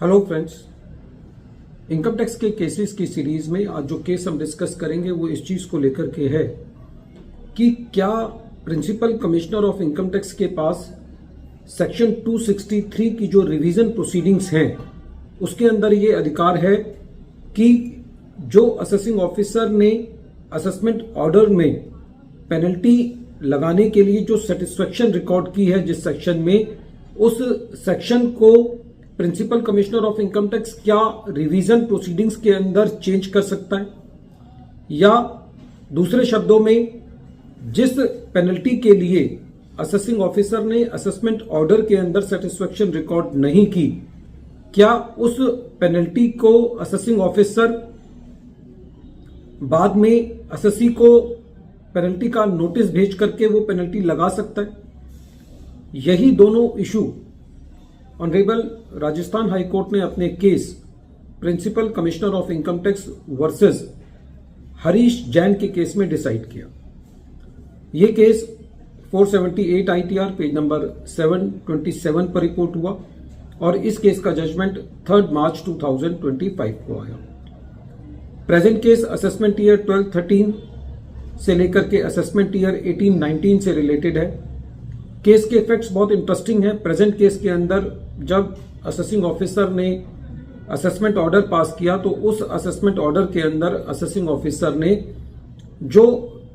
Hello friends, income tax के cases की series में आज जो केस हम डिस्कस करेंगे वो इस चीज को लेकर के है कि क्या principal commissioner of income tax के पास सेक्शन 263 की जो रिवीजन प्रोसीडिंग्स हैं उसके अंदर ये अधिकार है कि जो असेसिंग ऑफिसर ने असेसमेंट ऑर्डर में पेनल्टी लगाने के लिए जो सेटिस्फेक्शन रिकॉर्ड की है जिस सेक्शन में, उस सेक्शन को principal commissioner of income tax क्या रिवीजन प्रोसीडिंग्स के अंदर चेंज कर सकता है, या दूसरे शब्दों में जिस पेनल्टी के लिए असेसिंग ऑफिसर ने असेसमेंट ऑर्डर के अंदर सेटिस्फेक्शन रिकॉर्ड नहीं की, क्या उस पेनल्टी को असेसिंग ऑफिसर बाद में असेसी को पेनल्टी का नोटिस भेज करके वो पेनल्टी लगा सकता है। यही दोनों issue honourable Rajasthan high court ने अपने case principal commissioner of income tax versus Harish Jain के केस में डिसाइड किया। यह केस 478 ITR पेज नंबर 727 पर रिपोर्ट हुआ और इस केस का जजमेंट 3 मार्च 2025 को आया। प्रेजेंट केस असेसमेंट ईयर 12-13 से लेकर के असेसमेंट ईयर 18-19 से रिलेटेड है। केस के इफेक्ट्स बहुत इंटरेस्टिंग है। प्रेजेंट केस के अंदर जब असेसिंग ऑफिसर ने असेसमेंट ऑर्डर पास किया तो उस असेसमेंट ऑर्डर के अंदर असेसिंग ऑफिसर ने जो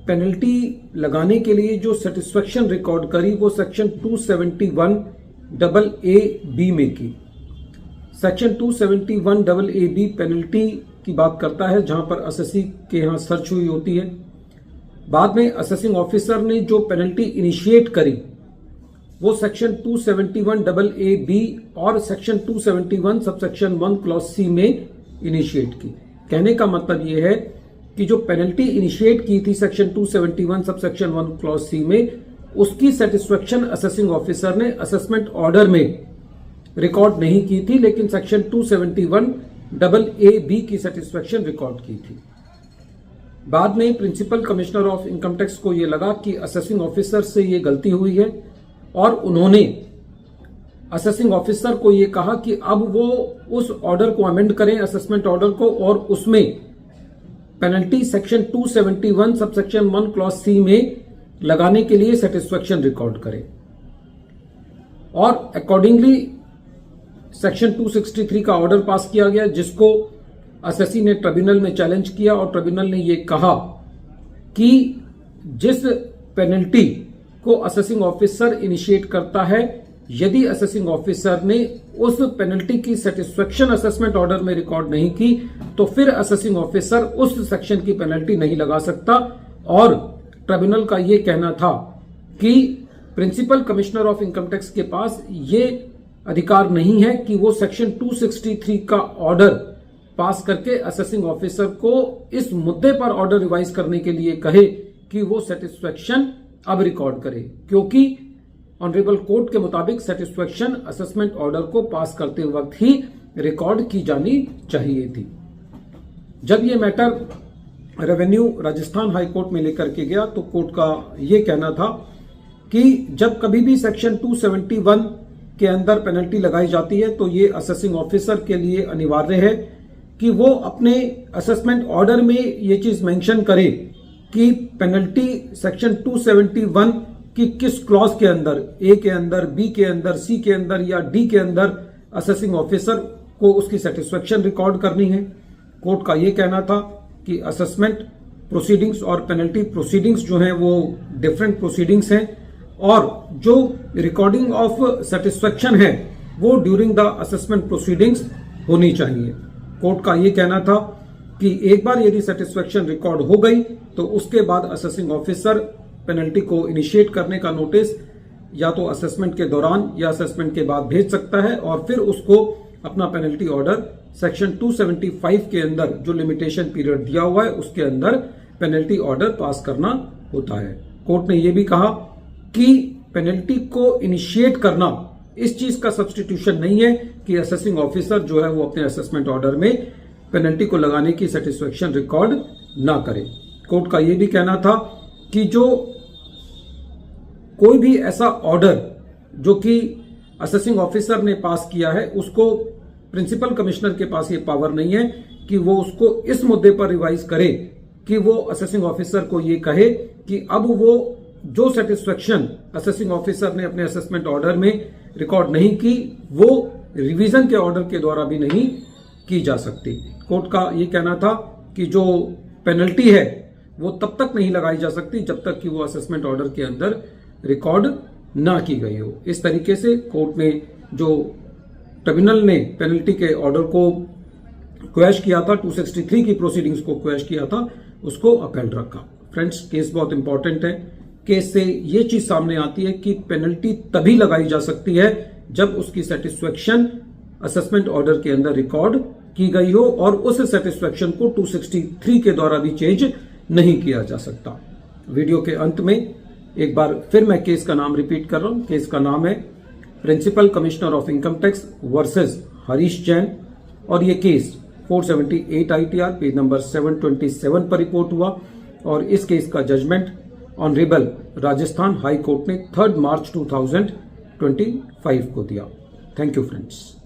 पेनल्टी लगाने के लिए जो सेटिस्फेक्शन रिकॉर्ड करी वो सेक्शन 271AA में की। सेक्शन 271AA पेनल्टी की बात करता है जहां पर असेसी के यहां सर्च हुई होती है। बाद में असेसिंग ऑफिसर ने जो पेनल्टी इनिशिएट करी वो सेक्शन 271AA और सेक्शन 271 सबसेक्शन 1 क्लॉज C में इनिशिएट की। कहने का मतलब यह है कि जो पेनल्टी इनिशिएट की थी सेक्शन 271 सबसेक्शन 1 क्लॉज C में, उसकी सेटिस्फेक्शन असेसिंग ऑफिसर ने असेसमेंट ऑर्डर में रिकॉर्ड नहीं की थी, लेकिन सेक्शन 271AA की सेटिस्फेक्शन रिकॉर्ड की थी। बाद में principal commissioner of income tax को यह लगा कि असेसिंग ऑफिसर से यह गलती हुई है और उन्होंने असेसिंग ऑफिसर को यह कहा कि अब वो उस ऑर्डर को अमेंड करें, असेसमेंट ऑर्डर को, और उसमें penalty section 271 subsection 1 clause C में लगाने के लिए सेटिस्फेक्शन रिकॉर्ड करें। और अकॉर्डिंगली सेक्शन 263 का ऑर्डर पास किया गया जिसको असेसी ने ट्रिब्यूनल में चैलेंज किया और ट्रिब्यूनल ने यह कहा कि जिस पेनल्टी को असेसिंग ऑफिसर इनिशिएट करता है, यदि असेसिंग ऑफिसर ने उस पेनल्टी की सेटिस्फेक्शन असेसमेंट ऑर्डर में रिकॉर्ड नहीं की तो फिर असेसिंग ऑफिसर उस सेक्शन की पेनल्टी नहीं लगा सकता। और ट्रिब्यूनल का यह कहना था कि principal commissioner of income tax के पास यह अधिकार नहीं है कि वो सेक्शन 263 का ऑर्डर पास करके असेसिंग ऑफिसर को इस मुद्दे पर ऑर्डर रिवाइज करने के लिए कहे कि वो सेटिस्फेक्शन अब रिकॉर्ड करे, क्योंकि ऑनरेबल कोर्ट के मुताबिक सेटिस्फेक्शन असेसमेंट ऑर्डर को पास करते वक्त ही रिकॉर्ड की जानी चाहिए थी। जब ये matter revenue Rajasthan high court में लेकर के गया तो कोर्ट का यह कहना था कि जब कभी भी सेक्शन 271 के अंदर पेनल्टी लगाई जाती है तो ये असेसिंग ऑफिसर के लिए अनिवार्य है कि वो अपने असेसमेंट ऑर्डर में ये चीज मेंशन करे कि पेनल्टी सेक्शन 271 की किस क्लॉज के अंदर, ए के अंदर, बी के अंदर, सी के अंदर या डी के अंदर असेसिंग ऑफिसर को उसकी सेटिस्फेक्शन रिकॉर्ड करनी है। कोर्ट का यह कहना था कि असेसमेंट प्रोसीडिंग्स और पेनल्टी प्रोसीडिंग्स जो हैं वो डिफरेंट प्रोसीडिंग्स हैं और जो रिकॉर्डिंग ऑफ सेटिस्फेक्शन है वो ड्यूरिंग द असेसमेंट प्रोसीडिंग्स होनी चाहिए। कोर्ट का यह कहना था कि एक बार यदि सेटिस्फेक्शन रिकॉर्ड हो गई तो उसके बाद असेसिंग ऑफिसर पेनल्टी को इनिशिएट करने का नोटिस या तो असेसमेंट के दौरान या असेसमेंट के बाद भेज सकता है और फिर उसको अपना पेनल्टी ऑर्डर सेक्शन 275 के अंदर जो लिमिटेशन पीरियड दिया हुआ है उसके अंदर पेनल्टी ऑर्डर पास करना होता है। कोर्ट ने यह भी कहा कि पेनल्टी को इनिशिएट करना इस चीज का सब्सटीट्यूशन नहीं है कि असेसिंग ऑफिसर जो है वो अपने असेसमेंट ऑर्डर में पेनल्टी को लगाने की सेटिस्फेक्शन रिकॉर्ड ना करे। कोर्ट का यह भी कहना था कि जो कोई भी ऐसा ऑर्डर जो कि असेसिंग ऑफिसर ने पास किया है उसको प्रिंसिपल कमिश्नर के पास ये पावर नहीं है कि वो उसको इस मुद्दे पर रिवाइज करे कि वो असेसिंग ऑफिसर को ये कहे कि अब वो जो सेटिस्फेक्शन असेसिंग ऑफिसर ने अपने असेसमेंट ऑर्डर में रिकॉर्ड नहीं की, वो रिवीजन के ऑर्डर के द्वारा भी नहीं की जा सकती। कोर्ट का ये कहना था कि जो पेनल्टी है वो तब तक नहीं लगाई जा सकती जब तक कि वो असेसमेंट ऑर्डर के अंदर रिकॉर्ड ना की गई हो। इस तरीके से कोर्ट ने जो ट्रिब्यूनल ने पेनल्टी के ऑर्डर को क्वैश किया था, 263 की प्रोसीडिंग्स को क्वैश किया था, उसको अपहेल्ड रखा। फ्रेंड्स, केस बहुत इंपॉर्टेंट है। केस से ये चीज सामने आती है कि पेनल्टी तभी लगाई जा सकती है जब उसकी सेटिस्फेक्शन असेसमेंट ऑर्डर के अंदर रिकॉर्ड की गई हो और उस सेटिस्फेक्शन को 263 के द्वारा भी चेंज नहीं किया जा सकता। वीडियो के अंत में एक बार फिर मैं केस का नाम रिपीट कर रहा हूं। केस का नाम है principal commissioner of income tax versus Harish Jain और ये केस 478 ITR पेज नंबर 727 पर रिपोर्ट हुआ और इस केस का judgment honourable Rajasthan high court ने 3 मार्च 2025 को दिया। Thank you friends.